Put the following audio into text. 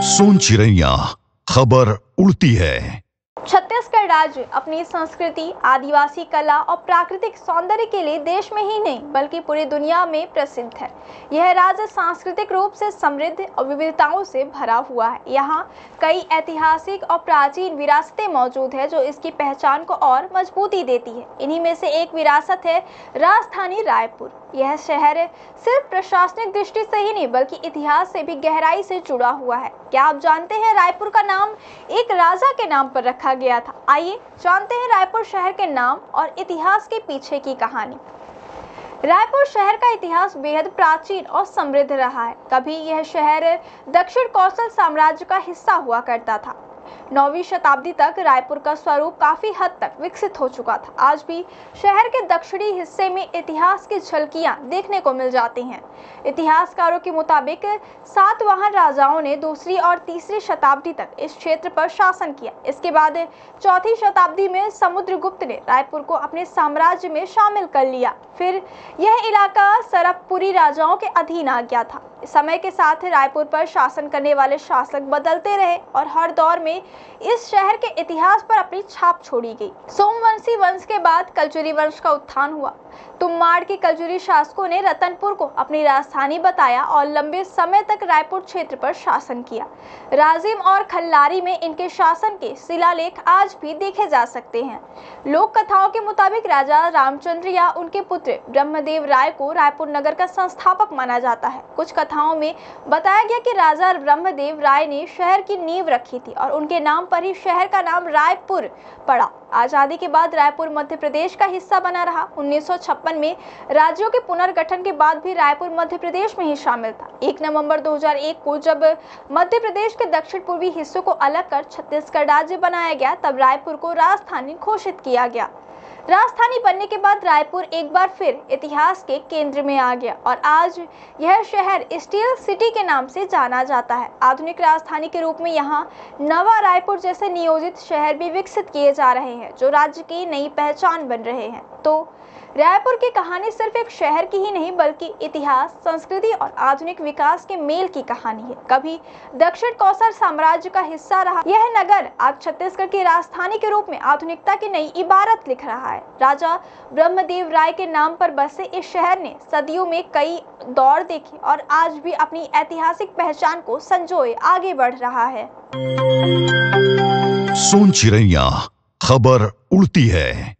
सोन चिड़ैया खबर उड़ती है। छत्तीसगढ़ राज्य अपनी संस्कृति, आदिवासी कला और प्राकृतिक सौंदर्य के लिए देश में ही नहीं बल्कि पूरी दुनिया में प्रसिद्ध है। यह राज्य सांस्कृतिक रूप से समृद्ध और विविधताओं से भरा हुआ है। यहाँ कई ऐतिहासिक और प्राचीन विरासतें मौजूद है जो इसकी पहचान को और मजबूती देती है। इन्हीं में से एक विरासत है राजधानी रायपुर। यह शहर सिर्फ प्रशासनिक दृष्टि से ही नहीं बल्कि इतिहास से भी गहराई से जुड़ा हुआ है। क्या आप जानते हैं रायपुर का नाम एक राजा के नाम पर रखा गया था? आइए जानते हैं रायपुर शहर के नाम और इतिहास के पीछे की कहानी। रायपुर शहर का इतिहास बेहद प्राचीन और समृद्ध रहा है। कभी यह शहर दक्षिण कौशल साम्राज्य का हिस्सा हुआ करता था। 9वीं शताब्दी तक रायपुर का स्वरूप काफी हद तक विकसित हो चुका था। आज भी शहर के दक्षिणी हिस्से में इतिहास की झलकियां देखने को मिल जाती हैं। इतिहासकारों के मुताबिक सातवाहन राजाओं ने 2री और 3री शताब्दी तक इस क्षेत्र पर शासन किया। इसके बाद 4वीं शताब्दी में समुद्रगुप्त ने रायपुर को अपने साम्राज्य में शामिल कर लिया। फिर यह इलाका सरपपुरी राजाओं के अधीन आ गया था। समय के साथ रायपुर पर शासन करने वाले शासक बदलते रहे और हर दौर में इस शहर के इतिहास पर अपनी छाप छोड़ी गई। सोमवंशी वंश के बाद कलचुरी वंश का उत्थान हुआ। तुम्माड़ के कलचुरी शासकों ने रतनपुर को अपनी राजधानी बताया और लंबे समय तक रायपुर क्षेत्र पर शासन किया। राजिम और खल्लारी में इनके शासन के शिलालेख आज भी देखे जा सकते हैं। लोक कथाओं के मुताबिक राजा रामचंद्र या उनके पुत्र ब्रह्मदेव राय को रायपुर नगर का संस्थापक माना जाता है। कुछ कथाओं में बताया गया कि राजा ब्रह्मदेव राय ने शहर की नींव रखी थी और उनके नाम पर ही शहर का नाम रायपुर पड़ा। आजादी के बाद रायपुर मध्य प्रदेश का हिस्सा बना रहा। 1956 में राज्यों के पुनर्गठन के बाद भी रायपुर मध्य प्रदेश में ही शामिल था। 1 नवंबर 2001 को जब मध्य प्रदेश के दक्षिण पूर्वी हिस्सों को अलग कर छत्तीसगढ़ राज्य बनाया गया तब रायपुर को राजधानी घोषित किया गया। राजधानी बनने के बाद रायपुर एक बार फिर इतिहास के केंद्र में आ गया और आज यह शहर स्टील सिटी के नाम से जाना जाता है। आधुनिक राजधानी के रूप में यहाँ नवा रायपुर जैसे नियोजित शहर भी विकसित किए जा रहे हैं जो राज्य की नई पहचान बन रहे हैं। तो रायपुर की कहानी सिर्फ एक शहर की ही नहीं बल्कि इतिहास, संस्कृति और आधुनिक विकास के मेल की कहानी है। कभी दक्षिण कौशल साम्राज्य का हिस्सा रहा यह नगर आज छत्तीसगढ़ की राजधानी के रूप में आधुनिकता की नई इबारत लिख रहा है। राजा ब्रह्मदेव राय के नाम पर बसे इस शहर ने सदियों में कई दौर देखे और आज भी अपनी ऐतिहासिक पहचान को संजोए आगे बढ़ रहा है। सोन चिड़ैया खबर उड़ती है।